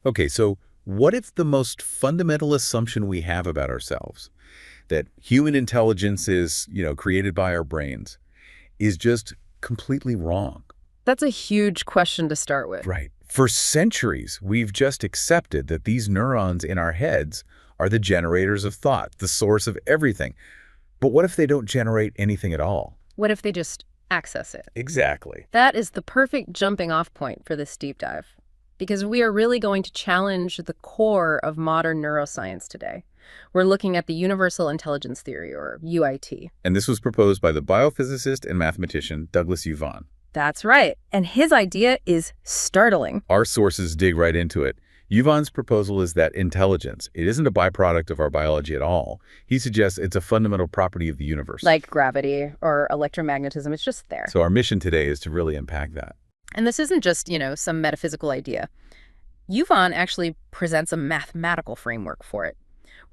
Okay, so what if the most fundamental assumption we have about ourselves, that human intelligence is, created by our brains, is just completely wrong? That's a huge question to start with. Right. For centuries, we've just accepted that these neurons in our heads are the generators of thought, the source of everything. But what if they don't generate anything at all? What if they just access it? Exactly. That is the perfect jumping off point for this deep dive, because we are really going to challenge the core of modern neuroscience today. We're looking at the Universal Intelligence Theory, or UIT. And this was proposed by the biophysicist and mathematician Douglas U. Vaughan. That's right. And his idea is startling. Our sources dig right into it. Vaughan's proposal is that intelligence, it isn't a byproduct of our biology at all. He suggests it's a fundamental property of the universe. Like gravity or electromagnetism, it's just there. So our mission today is to really unpack that. And this isn't just, some metaphysical idea. Vaughan actually presents a mathematical framework for it.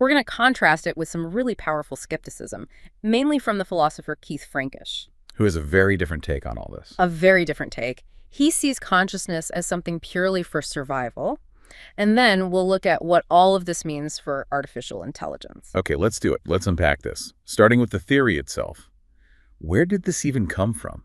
We're going to contrast it with some really powerful skepticism, mainly from the philosopher Keith Frankish. Who has a very different take on all this. A very different take. He sees consciousness as something purely for survival. And then we'll look at what all of this means for artificial intelligence. Okay, let's do it. Let's unpack this. Starting with the theory itself. Where did this even come from?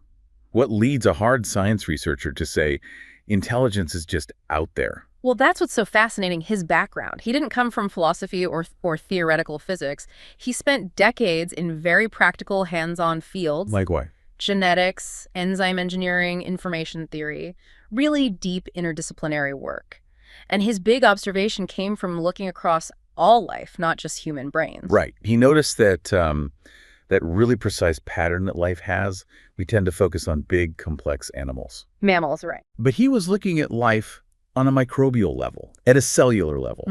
What leads a hard science researcher to say intelligence is just out there? Well, that's what's so fascinating, his background. He didn't come from philosophy or theoretical physics. He spent decades in very practical, hands-on fields. Like what? Genetics, enzyme engineering, information theory, really deep interdisciplinary work. And his big observation came from looking across all life, not just human brains. Right. He noticed that that really precise pattern that life has. We tend to focus on big, complex animals. Mammals, right. But he was looking at life on a microbial level, at a cellular level.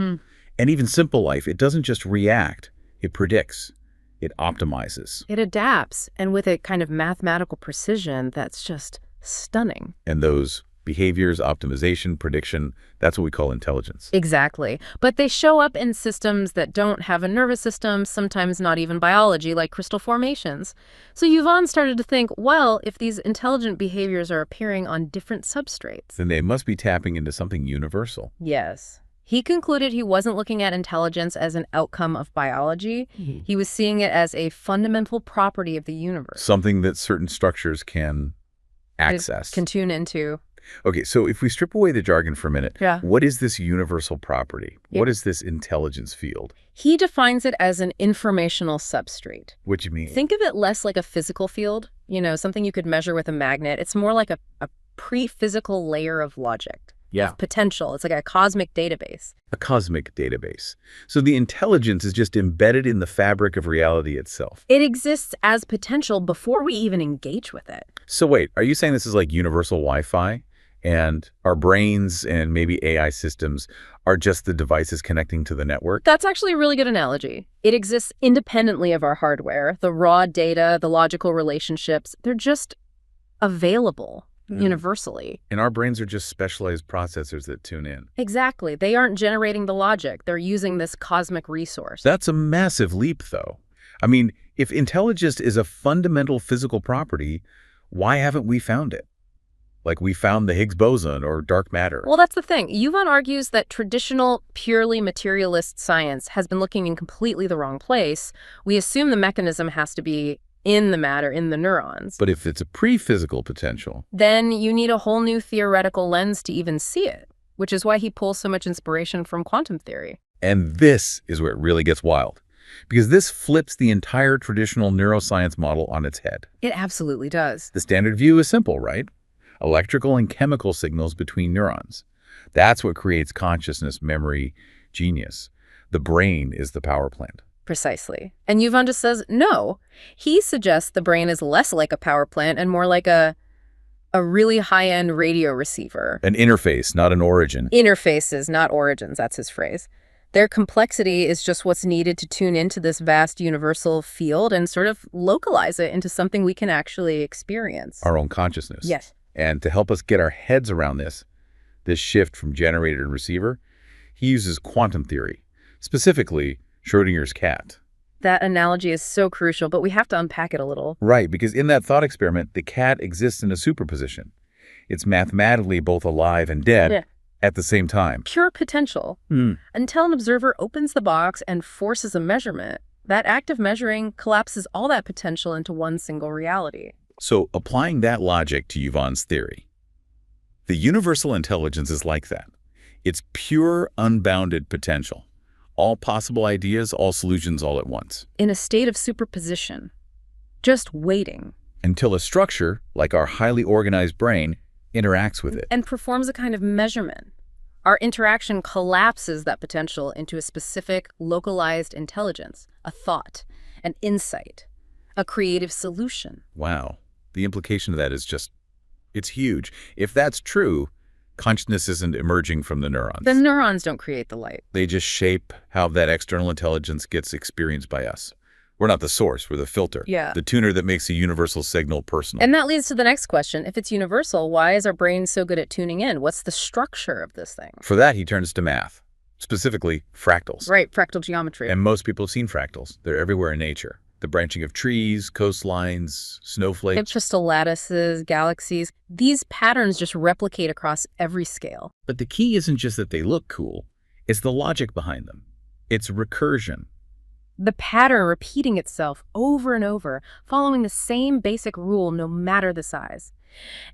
And even simple life, it doesn't just react, it predicts. It optimizes. It adapts, and with a kind of mathematical precision that's just stunning. And those behaviors, optimization, prediction, that's what we call intelligence. Exactly. But they show up in systems that don't have a nervous system, sometimes not even biology, like crystal formations. So Vaughan started to think, well, if these intelligent behaviors are appearing on different substrates, then they must be tapping into something universal. Yes. He concluded he wasn't looking at intelligence as an outcome of biology. He was seeing it as a fundamental property of the universe. Something that certain structures can access. Can tune into. Okay, so if we strip away the jargon for a minute, Yeah. What is this universal property? What is this intelligence field? He defines it as an informational substrate. What do you mean? Think of it less like a physical field, something you could measure with a magnet. It's more like a pre-physical layer of logic. Yeah. Of potential. It's like a cosmic database. A cosmic database. So the intelligence is just embedded in the fabric of reality itself. It exists as potential before we even engage with it. So wait, are you saying this is like universal Wi-Fi? And our brains and maybe AI systems are just the devices connecting to the network? That's actually a really good analogy. It exists independently of our hardware. The raw data, the logical relationships, they're just available universally. And our brains are just specialized processors that tune in. Exactly. They aren't generating the logic. They're using this cosmic resource. That's a massive leap, though. I mean, if intelligence is a fundamental physical property, why haven't we found it? Like we found the Higgs boson or dark matter. Well, that's the thing. Vaughan argues that traditional, purely materialist science has been looking in completely the wrong place. We assume the mechanism has to be in the matter, in the neurons. But if it's a pre-physical potential, then you need a whole new theoretical lens to even see it, which is why he pulls so much inspiration from quantum theory. And this is where it really gets wild, because this flips the entire traditional neuroscience model on its head. It absolutely does. The standard view is simple, right? Electrical and chemical signals between neurons. That's what creates consciousness, memory, genius. The brain is the power plant. Precisely. And Vaughan just says no. He suggests the brain is less like a power plant and more like a really high-end radio receiver. An interface, not an origin. Interfaces, not origins, that's his phrase. Their complexity is just what's needed to tune into this vast universal field and sort of localize it into something we can actually experience. Our own consciousness. Yes. And to help us get our heads around this shift from generator to receiver, he uses quantum theory, specifically Schrödinger's cat. That analogy is so crucial, but we have to unpack it a little. Right, because in that thought experiment, the cat exists in a superposition. It's mathematically both alive and dead, At the same time. Pure potential. Until an observer opens the box and forces a measurement, that act of measuring collapses all that potential into one single reality. So applying that logic to Yvonne's theory, the universal intelligence is like that. It's pure, unbounded potential. All possible ideas, all solutions all at once. In a state of superposition. Just waiting. Until a structure, like our highly organized brain, interacts with it. And performs a kind of measurement. Our interaction collapses that potential into a specific, localized intelligence, a thought, an insight, a creative solution. Wow. The implication of that is just, it's huge. If that's true, consciousness isn't emerging from the neurons. The neurons don't create the light. They just shape how that external intelligence gets experienced by us. We're not the source, we're the filter. Yeah. The tuner that makes a universal signal personal. And that leads to the next question. If it's universal, why is our brain so good at tuning in? What's the structure of this thing? For that, he turns to math, specifically fractals. Right, fractal geometry. And most people have seen fractals. They're everywhere in nature. The branching of trees, coastlines, snowflakes. Crystal lattices, galaxies. These patterns just replicate across every scale. But the key isn't just that they look cool. It's the logic behind them. It's recursion. The pattern repeating itself over and over, following the same basic rule no matter the size.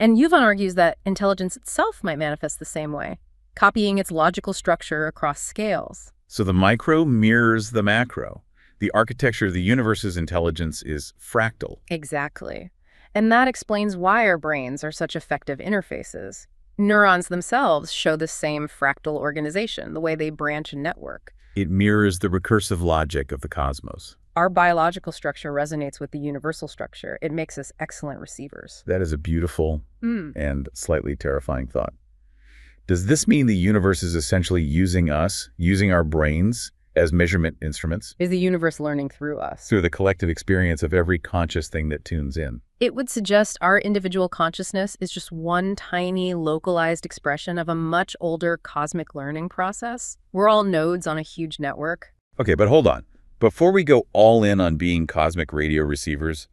And Yvonne argues that intelligence itself might manifest the same way, copying its logical structure across scales. So the micro mirrors the macro. The architecture of the universe's intelligence is fractal. Exactly. And that explains why our brains are such effective interfaces. Neurons themselves show the same fractal organization, the way they branch and network. It mirrors the recursive logic of the cosmos. Our biological structure resonates with the universal structure. It makes us excellent receivers. That is a beautiful and slightly terrifying thought. Does this mean the universe is essentially using us, using our brains as measurement instruments? Is the universe learning through us? Through the collective experience of every conscious thing that tunes in. It would suggest our individual consciousness is just one tiny, localized expression of a much older cosmic learning process. We're all nodes on a huge network. Okay, but hold on. Before we go all in on being cosmic radio receivers,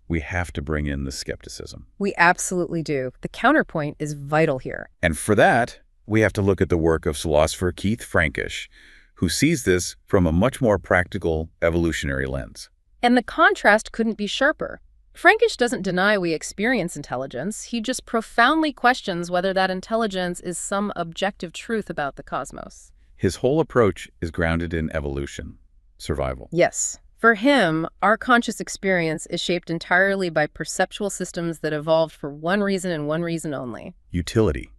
we have to bring in the skepticism. We absolutely do. The counterpoint is vital here. And for that, we have to look at the work of philosopher Keith Frankish, who sees this from a much more practical, evolutionary lens. And the contrast couldn't be sharper. Frankish doesn't deny we experience intelligence. He just profoundly questions whether that intelligence is some objective truth about the cosmos. His whole approach is grounded in evolution, survival. Yes. For him, our conscious experience is shaped entirely by perceptual systems that evolved for one reason and one reason only. Utility,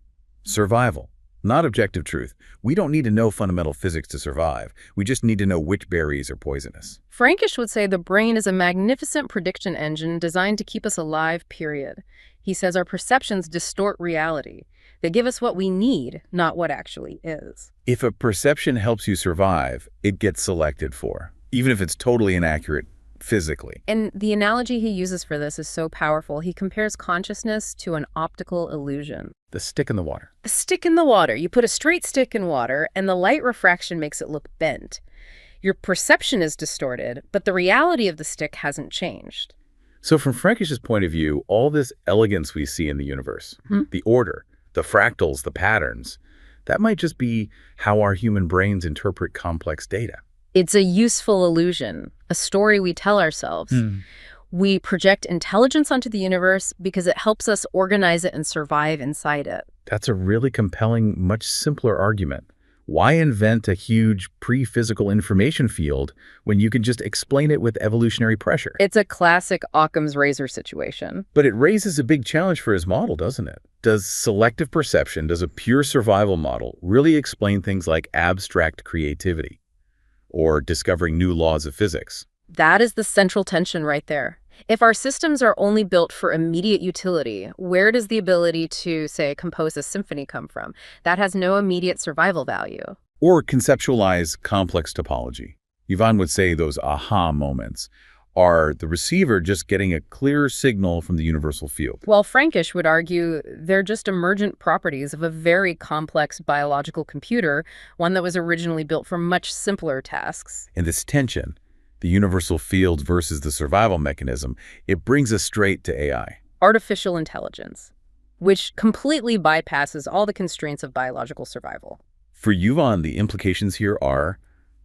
survival, not objective truth. We don't need to know fundamental physics to survive. We just need to know which berries are poisonous. Frankish would say the brain is a magnificent prediction engine designed to keep us alive, period. He says our perceptions distort reality. They give us what we need, not what actually is. If a perception helps you survive, it gets selected for, even if it's totally inaccurate physically. And the analogy he uses for this is so powerful. He compares consciousness to an optical illusion. The stick in the water. The stick in the water. You put a straight stick in water, and the light refraction makes it look bent. Your perception is distorted, but the reality of the stick hasn't changed. So from Frankish's point of view, all this elegance we see in the universe, the order, the fractals, the patterns, that might just be how our human brains interpret complex data. It's a useful illusion, a story we tell ourselves. We project intelligence onto the universe because it helps us organize it and survive inside it. That's a really compelling, much simpler argument. Why invent a huge pre-physical information field when you can just explain it with evolutionary pressure? It's a classic Occam's razor situation. But it raises a big challenge for his model, doesn't it? Does selective perception, does a pure survival model really explain things like abstract creativity or discovering new laws of physics? That is the central tension right there. If our systems are only built for immediate utility, where does the ability to, say, compose a symphony come from? That has no immediate survival value. Or conceptualize complex topology. Yvonne would say those aha moments are the receiver just getting a clear signal from the universal field. Well, Frankish would argue they're just emergent properties of a very complex biological computer, one that was originally built for much simpler tasks. And this tension, the universal field versus the survival mechanism, it brings us straight to AI. Artificial intelligence. which completely bypasses all the constraints of biological survival. For Yuval, the implications here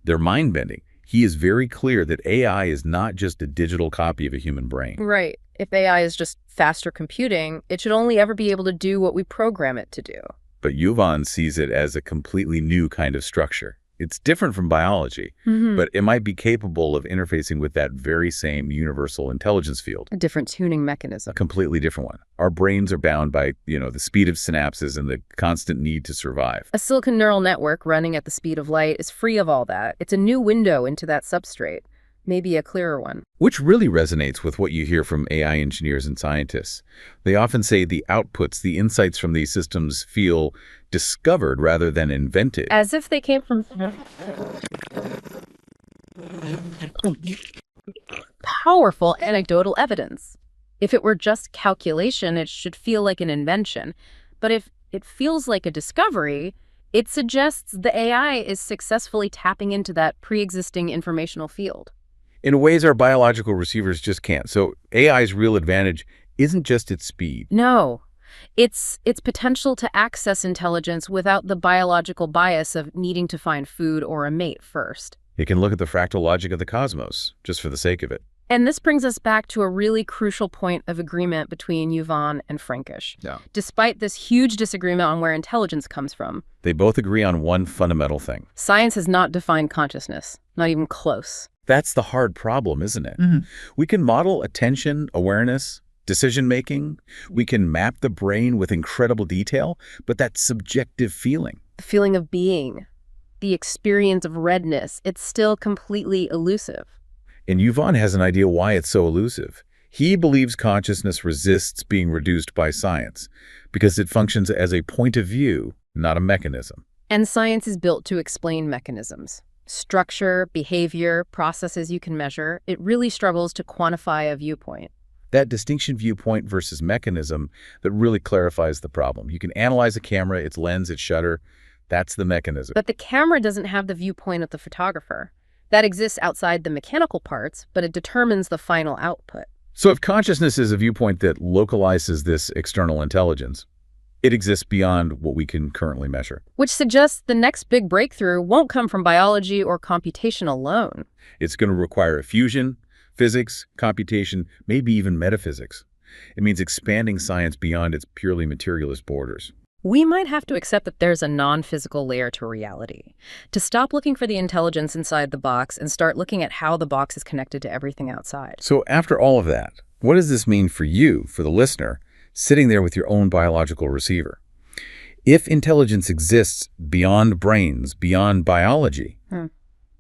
they're mind-bending. He is very clear that AI is not just a digital copy of a human brain. Right. If AI is just faster computing, it should only ever be able to do what we program it to do. But Yuval sees it as a completely new kind of structure. It's different from biology, but it might be capable of interfacing with that very same universal intelligence field. A different tuning mechanism. A completely different one. Our brains are bound by, the speed of synapses and the constant need to survive. A silicon neural network running at the speed of light is free of all that. It's a new window into that substrate, maybe a clearer one. Which really resonates with what you hear from AI engineers and scientists. They often say the outputs, the insights from these systems feel discovered rather than invented. As if they came from powerful anecdotal evidence. If it were just calculation, it should feel like an invention. But if it feels like a discovery, it suggests the AI is successfully tapping into that pre-existing informational field. In ways our biological receivers just can't. So AI's real advantage isn't just its speed. No, it's its potential to access intelligence without the biological bias of needing to find food or a mate first. It can look at the fractal logic of the cosmos, just for the sake of it. And this brings us back to a really crucial point of agreement between Yuval and Frankish. Yeah. Despite this huge disagreement on where intelligence comes from, They both agree on one fundamental thing. science has not defined consciousness, not even close. That's the hard problem, isn't it? We can model attention, awareness, decision-making. We can map the brain with incredible detail, but that subjective feeling, The feeling of being, the experience of redness, it's still completely elusive. and Yuval has an idea why it's so elusive. He believes consciousness resists being reduced by science because it functions as a point of view, not a mechanism. And science is built to explain mechanisms. Structure, behavior, processes you can measure. It really struggles to quantify a viewpoint. That distinction, viewpoint versus mechanism, that really clarifies the problem. You can analyze a camera, its lens, its shutter. That's the mechanism. But the camera doesn't have the viewpoint of the photographer. That exists outside the mechanical parts, but it determines the final output. So if consciousness is a viewpoint that localizes this external intelligence, it exists beyond what we can currently measure. Which suggests the next big breakthrough won't come from biology or computation alone. It's going to require fusion, physics, computation, maybe even metaphysics. It means expanding science beyond its purely materialist borders. We might have to accept that there's a non-physical layer to reality, to stop looking for the intelligence inside the box and start looking at how the box is connected to everything outside. So after all of that, what does this mean for you, for the listener, sitting there with your own biological receiver? If intelligence exists beyond brains, beyond biology,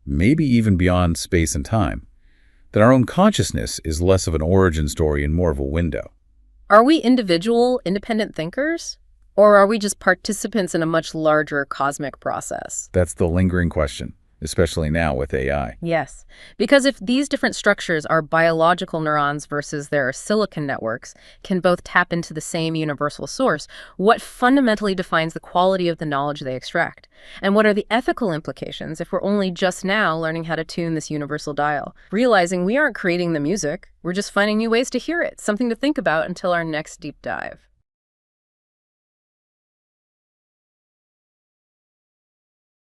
maybe even beyond space and time, then our own consciousness is less of an origin story and more of a window. Are we individual, independent thinkers? Or are we just participants in a much larger cosmic process? That's the lingering question, especially now with AI. Yes, because if these different structures are biological neurons versus their silicon networks can both tap into the same universal source, what fundamentally defines the quality of the knowledge they extract? And what are the ethical implications if we're only just now learning how to tune this universal dial? Realizing we aren't creating the music, we're just finding new ways to hear it, something to think about until our next deep dive.